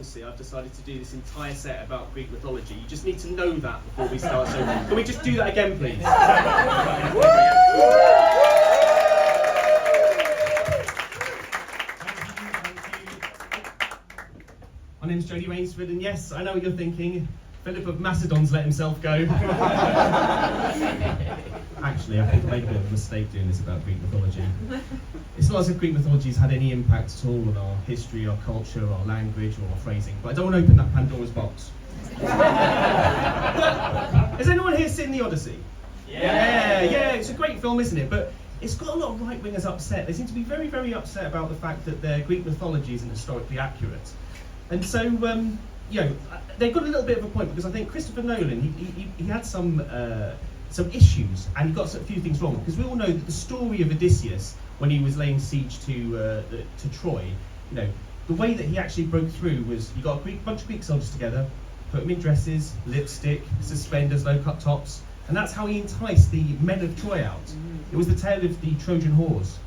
obviously I've decided to do this entire set about Greek mythology. You just need to know that before we start. So can we just do that again, please? My name's Jody Raynsford, and yes, I know what you're thinking. Philip of Macedon's let himself go. Actually, I think I made a bit of a mistake doing this about Greek mythology. It's not as if Greek mythology has had any impact at all on our history, our culture, our language, or our phrasing, but I don't want to open that Pandora's box. Has anyone here seen The Odyssey? Yeah, it's a great film, isn't it? But it's got a lot of right-wingers upset. They seem to be very, very upset about the fact that their Greek mythology isn't historically accurate. And so, they've got a little bit of a point, because I think Christopher Nolan, he had some issues, and he got a few things wrong. Because we all know that the story of Odysseus, when he was laying siege to Troy, the way that he actually broke through was you got a bunch of Greek soldiers together, put them in dresses, lipstick, suspenders, low-cut tops, and that's how he enticed the men of Troy out. It was the tale of the Trojan horse.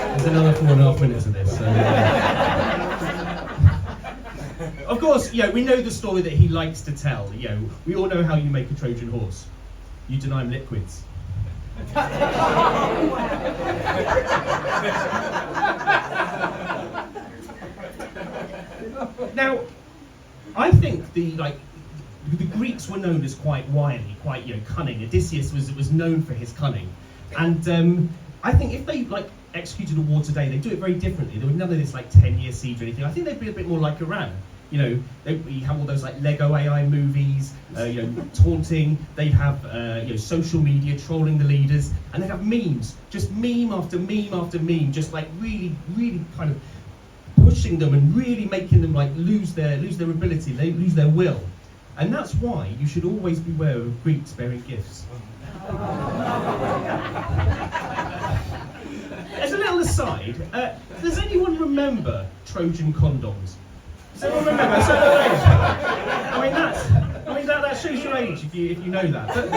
There's another 4.5 minutes of this. So, of course, we know the story that he likes to tell. We all know how you make a Trojan horse. You deny him liquids. Now, I think the Greeks were known as quite wily, quite cunning. Odysseus was known for his cunning, and I think if they executed a war today, they'd do it very differently. There would none of this 10-year siege or anything. I think they'd be a bit more like Iran. You have all those Lego AI movies, taunting. They'd have social media trolling the leaders, and they'd have memes, just meme after meme after meme, just really, really kind of pushing them and really making them lose their ability, they lose their will. And that's why you should always beware of Greeks bearing gifts. As a little aside, does anyone remember Trojan condoms? Does anyone remember? That shows your age if you know that. But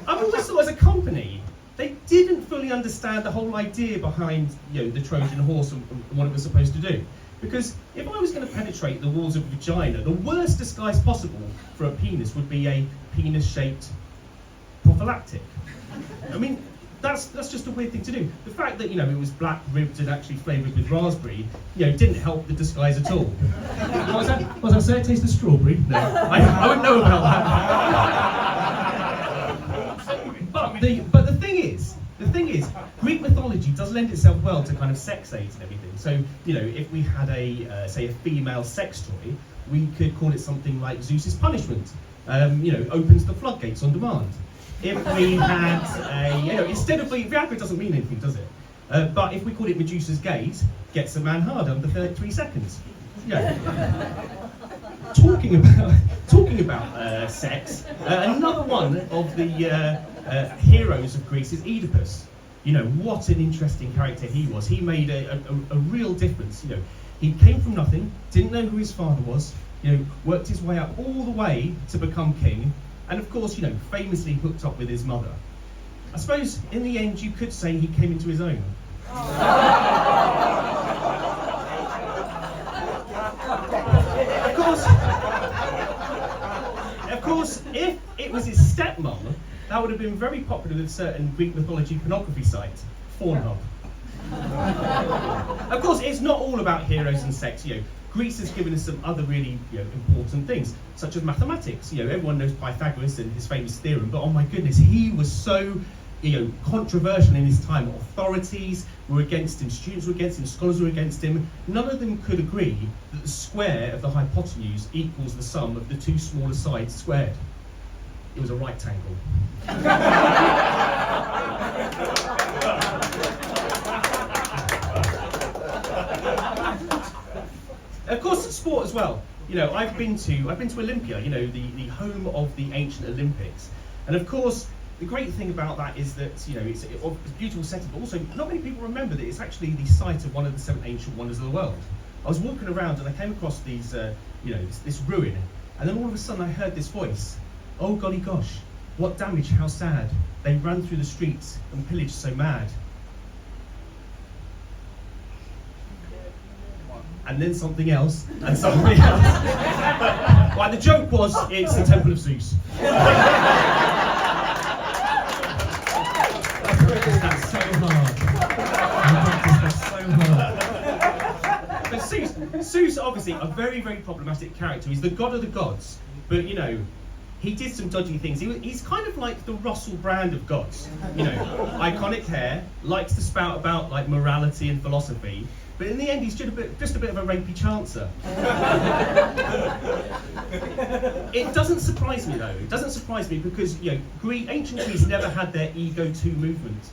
I've always thought, as a company, they didn't fully understand the whole idea behind the Trojan horse and what it was supposed to do. Because if I was going to penetrate the walls of a vagina, the worst disguise possible for a penis would be a penis-shaped prophylactic. That's just a weird thing to do. The fact that it was black ribbed and actually flavoured with raspberry, didn't help the disguise at all. What was that? What was I saying? It tasted strawberry? No, I wouldn't know about that. But the thing is, Greek mythology does lend itself well to kind of sex aids and everything. So if we had say a female sex toy, we could call it something like Zeus's punishment. Opens the floodgates on demand. If we had instead of Viagra doesn't mean anything, does it? But if we called it Medusa's gate, gets a man hard under 3 seconds. Talking about sex, another one of the heroes of Greece is Oedipus. What an interesting character he was. He made a real difference. He came from nothing, didn't know who his father was. Worked his way up all the way to become king. And of course, famously hooked up with his mother. I suppose, in the end, you could say he came into his own. Of course, if it was his stepmom, that would have been very popular with certain Greek mythology pornography sites, Pornhub. Of course, it's not all about heroes and sex. Greece has given us some other really important things, such as mathematics. Everyone knows Pythagoras and his famous theorem, but oh my goodness, he was so controversial in his time. Authorities were against him, students were against him, scholars were against him. None of them could agree that the square of the hypotenuse equals the sum of the two smaller sides squared. It was a rectangle. Of course, sport as well. I've been to Olympia. The home of the ancient Olympics, and of course, the great thing about that is that it's a beautiful setting, but also not many people remember that it's actually the site of one of the 7 ancient wonders of the world. I was walking around and I came across these, this ruin, and then all of a sudden I heard this voice. Oh golly gosh, what damage, how sad. They ran through the streets and pillaged so mad. and then something else, and something else. Like the joke was, it's the Temple of Zeus. That's so hard. That's so hard. But Zeus, obviously, a very, very problematic character. He's the god of the gods, but you know, he did some dodgy things. He's kind of like the Russell Brand of gods. You know, iconic hair, likes to spout about like morality and philosophy, but in the end, he's just a bit of a rapey chancer. It doesn't surprise me though. It doesn't surprise me because you know, ancient Greece never had their ego 2 movement.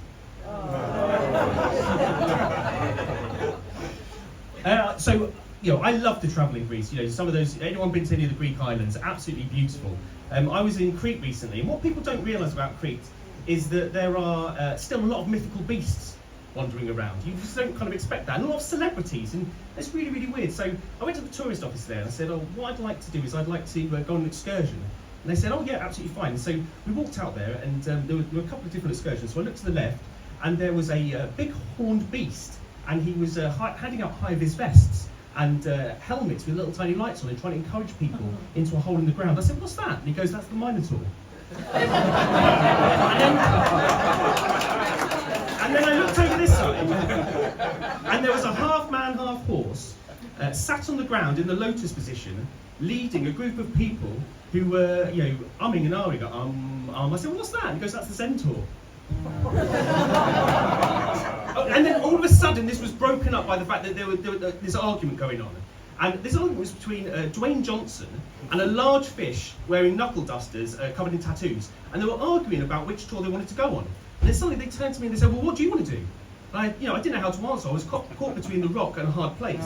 So, you know, I love to travel in Greece. You know, some of those. Anyone been to any of the Greek islands? Absolutely beautiful. I was in Crete recently, and what people don't realise about Crete is that there are still a lot of mythical beasts wandering around. You just don't kind of expect that, and a lot of celebrities, and it's really, really weird. So I went to the tourist office there, and I said, "Oh, what I'd like to do is I'd like to go on an excursion." And they said, "Oh yeah, absolutely fine." So we walked out there, and there were a couple of different excursions. So I looked to the left, and there was a big horned beast, and he was handing out high-vis vests and helmets with little tiny lights on it, trying to encourage people into a hole in the ground. I said, "What's that?" And he goes, "That's the Minotaur." and then I looked over this side, and there was a half man, half horse, sat on the ground in the lotus position, leading a group of people who were, you know, umming and ahhing. I said, "What's that?" And he goes, "That's the centaur." And then all of a sudden, this was broken up by the fact that there was this argument going on. And this argument was between Dwayne Johnson and a large fish wearing knuckle dusters covered in tattoos. And they were arguing about which tour they wanted to go on. And then suddenly they turned to me and they said, "Well, what do you want to do?" And I didn't know how to answer. I was caught between the rock and a hard place.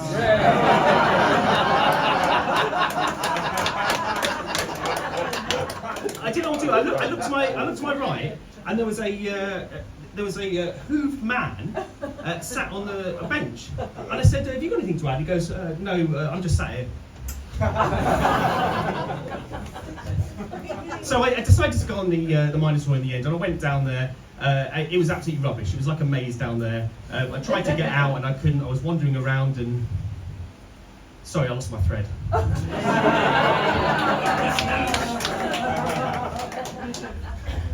I didn't know what to do. I looked to my right, and there was a hooved man sat on a bench, and I said, "Have you got anything to add?" He goes, "No, I'm just sat here." So I decided to go on the Minotaur in the end, and I went down there. It was absolutely rubbish. It was like a maze down there. I tried to get out and I couldn't. I was wandering around and... Sorry, I lost my thread.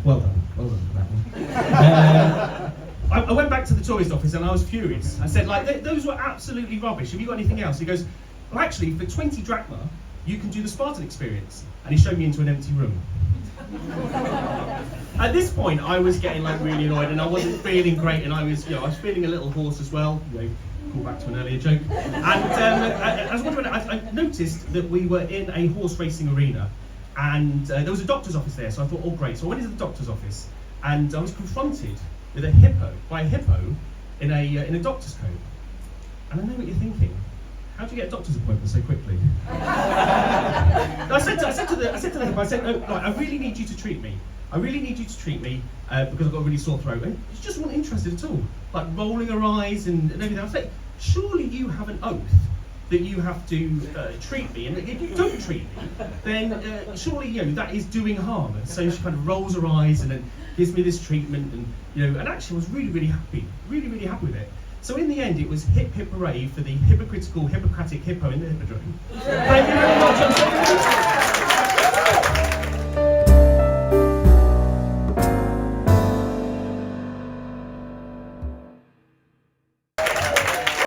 Well done for that one. I went back to the tourist office and I was furious. I said, like, those were absolutely rubbish. Have you got anything else? He goes, "Well, actually, for 20 drachma, you can do the Spartan experience." And he showed me into an empty room. At this point, I was getting like really annoyed, and I wasn't feeling great, and I was feeling a little hoarse as well. Call back to an earlier joke. And I was wondering, I noticed that we were in a horse racing arena, and there was a doctor's office there. So I thought, oh great. So I went into the doctor's office, and I was confronted with a hippo in a doctor's coat. And I know what you're thinking. How do you get a doctor's appointment so quickly? I said to the hippo, I said, "No, like, I really need you to treat me. I really need you to treat me because I've got a really sore throat." And she just wasn't interested at all, like rolling her eyes and everything. I was like, "Surely you have an oath that you have to treat me, and if you don't treat me, then surely that is doing harm." And so she kind of rolls her eyes and then gives me this treatment, and and actually I was really, really happy with it. So in the end, it was hip hip hooray for the hypocritical Hippocratic hippo in the hippodrome. But